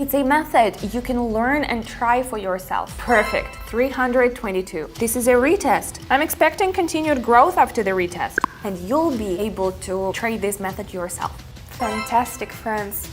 It's a method you can learn and try for yourself. Perfect. 322. This is a retest. I'm expecting continued growth after the retest, and you'll be able to try this method yourself. Fantastic, friends.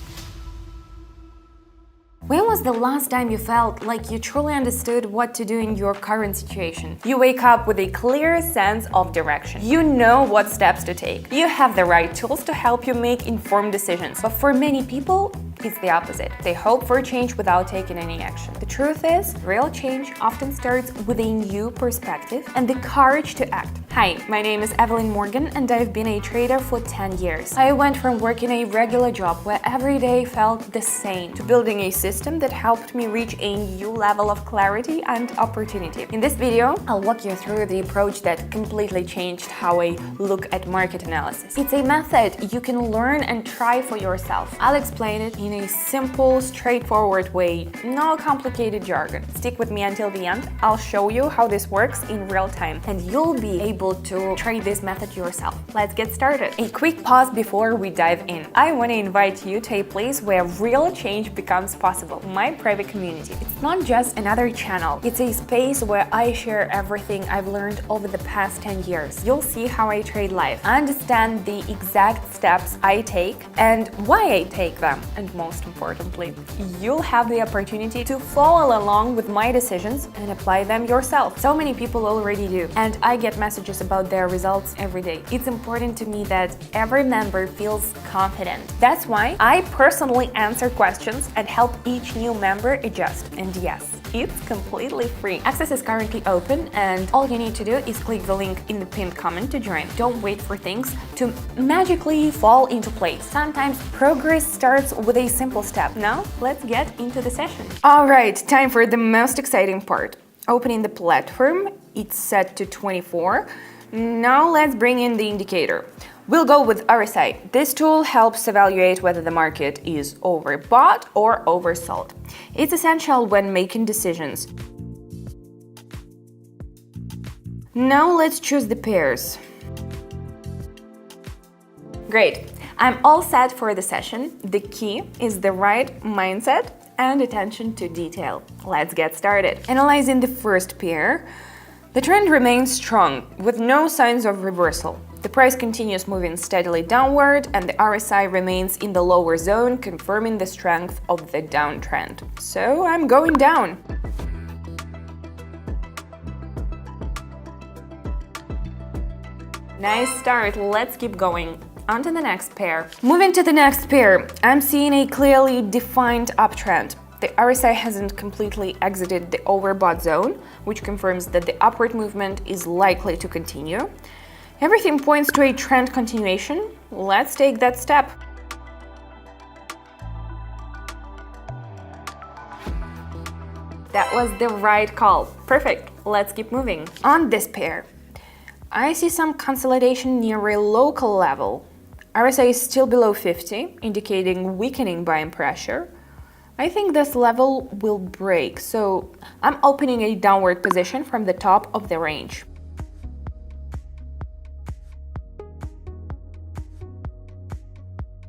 When was the last time you felt like you truly understood what to do in your current situation? You wake up with a clear sense of direction. You know what steps to take. You have the right tools to help you make informed decisions. But for many people, it's the opposite. They hope for change without taking any action. The truth is, real change often starts with a new perspective and the courage to act. Hi, my name is Evelyn Morgan and I've been a trader for 10 years. I went from working a regular job where every day felt the same to building a system that helped me reach a new level of clarity and opportunity. In this video, I'll walk you through the approach that completely changed how I look at market analysis. It's a method you can learn and try for yourself. I'll explain it in a simple, straightforward way, no complicated jargon. Stick with me until the end. I'll show you how this works in real time, and you'll be able to try this method yourself. Let's get started. A quick pause before we dive in. I want to invite you to a place where real change becomes possible, my private community. It's not just another channel, it's a space where I share everything I've learned over the past 10 years. You'll see how I trade live, understand the exact steps I take and why I take them, and most importantly, you'll have the opportunity to follow along with my decisions and apply them yourself. So many people already do, and I get messages about their results every day. It's important to me that every member feels confident. That's why I personally answer questions and help each new member adjust. And yes, it's completely free. Access is currently open, and all you need to do is click the link in the pinned comment to join. Don't wait for things to magically fall into place. Sometimes progress starts with a simple step. Now, let's get into the session. All right, time for the most exciting part. Opening the platform, it's set to 24. Now let's bring in the indicator. We'll go with RSI. This tool helps evaluate whether the market is overbought or oversold. It's essential when making decisions. Now let's choose the pairs. Great. I'm all set for the session. The key is the right mindset and attention to detail. Let's get started. Analyzing the first pair, the trend remains strong with no signs of reversal. The price continues moving steadily downward and the RSI remains in the lower zone, confirming the strength of the downtrend. So I'm going down. Nice start, let's keep going. On to the next pair. Moving to the next pair, I'm seeing a clearly defined uptrend. The RSI hasn't completely exited the overbought zone, which confirms that the upward movement is likely to continue. Everything points to a trend continuation. Let's take that step. That was the right call. Perfect. Let's keep moving. On this pair, I see some consolidation near a local level. RSI is still below 50, indicating weakening buying pressure. I think this level will break, so I'm opening a downward position from the top of the range.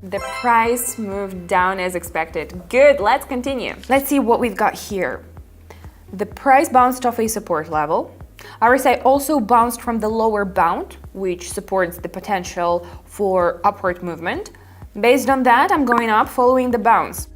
The price moved down as expected. Good, let's continue. Let's see what we've got here. The price bounced off a support level. RSI also bounced from the lower bound, which supports the potential for upward movement. Based on that, I'm going up following the bounce.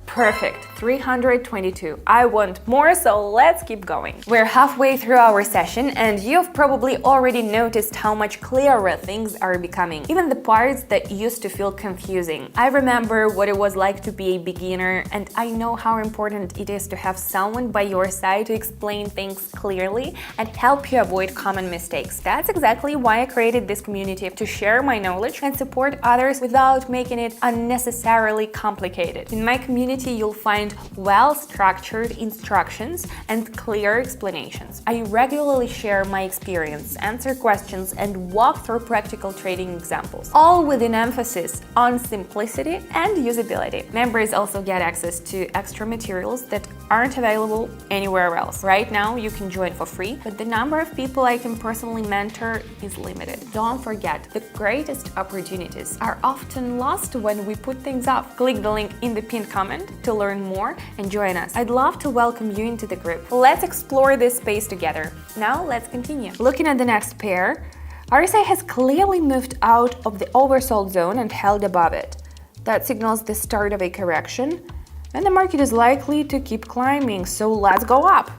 Perfect, 322. I want more, so let's keep going. We're halfway through our session and you've probably already noticed how much clearer things are becoming, even the parts that used to feel confusing. I remember what it was like to be a beginner, and I know how important it is to have someone by your side to explain things clearly and help you avoid common mistakes. That's exactly why I created this community, to share my knowledge and support others without making it unnecessarily complicated. In my community, community, you'll find well-structured instructions and clear explanations. I regularly share my experience, answer questions, and walk through practical trading examples, all with an emphasis on simplicity and usability. Members also get access to extra materials that aren't available anywhere else. Right now, you can join for free, but the number of people I can personally mentor is limited. Don't forget, the greatest opportunities are often lost when we put things off. Click the link in the pinned comment to learn more and join us. I'd love to welcome you into the group. Let's explore this space together. Now let's continue. Looking at the next pair, RSI has clearly moved out of the oversold zone and held above it. That signals the start of a correction, and the market is likely to keep climbing, so let's go up.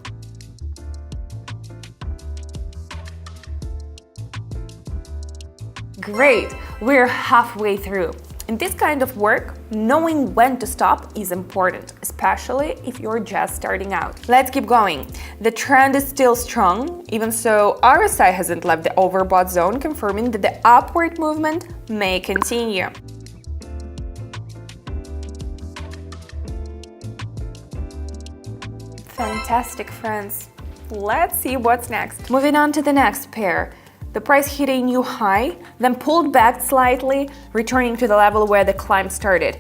Great, we're halfway through. In this kind of work, knowing when to stop is important, especially if you're just starting out. Let's keep going. The trend is still strong, even so RSI hasn't left the overbought zone, confirming that the upward movement may continue. Fantastic, friends. Let's see what's next. Moving on to the next pair. The price hit a new high, then pulled back slightly, returning to the level where the climb started.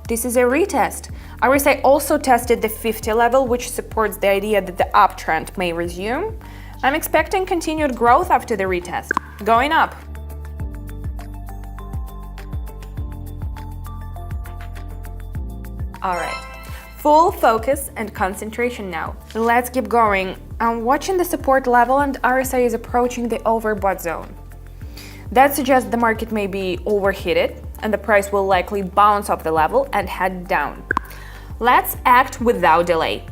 This is a retest. RSI also tested the 50 level, which supports the idea that the uptrend may resume. I'm expecting continued growth after the retest. Going up. All right. Full focus and concentration now. Let's keep going. I'm watching the support level and RSI is approaching the overbought zone. That suggests the market may be overheated and the price will likely bounce off the level and head down. Let's act without delay.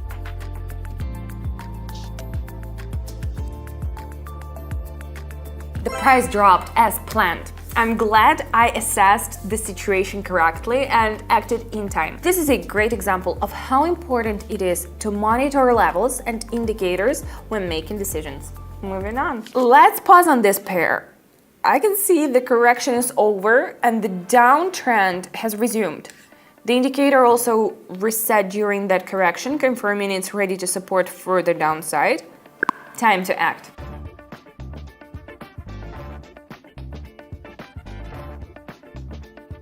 The price dropped as planned. I'm glad I assessed the situation correctly and acted in time. This is a great example of how important it is to monitor levels and indicators when making decisions. Moving on. Let's pause on this pair. I can see the correction is over and the downtrend has resumed. The indicator also reset during that correction, confirming it's ready to support further downside. Time to act.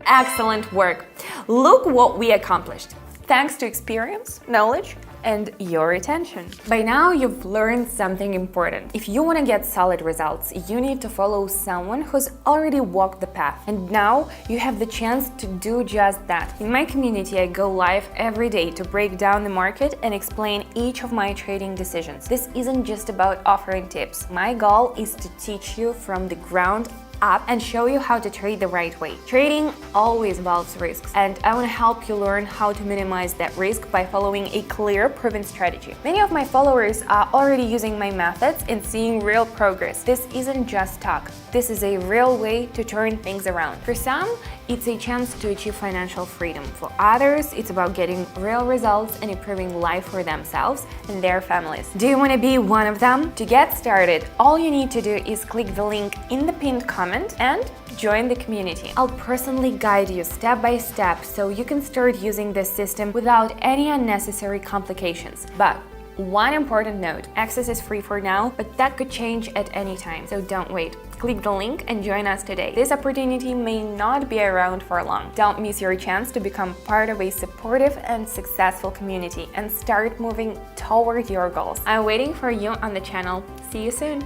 Excellent work! Look what we accomplished, thanks to experience, knowledge, and your attention. By now, you've learned something important. If you want to get solid results, you need to follow someone who's already walked the path. And now you have the chance to do just that. In my community, I go live every day to break down the market and explain each of my trading decisions. This isn't just about offering tips. My goal is to teach you from the ground up and show you how to trade the right way. Trading always involves risks, and I want to help you learn how to minimize that risk by following a clear, proven strategy. Many of my followers are already using my methods and seeing real progress. This isn't just talk. This is a real way to turn things around. For some, it's a chance to achieve financial freedom. For others, it's about getting real results and improving life for themselves and their families. Do you want to be one of them? To get started, all you need to do is click the link in the pinned comment and join the community. I'll personally guide you step by step so you can start using this system without any unnecessary complications. But one important note, access is free for now, but that could change at any time, so don't wait. Click the link and join us today. This opportunity may not be around for long. Don't miss your chance to become part of a supportive and successful community and start moving toward your goals. I'm waiting for you on the channel. See you soon!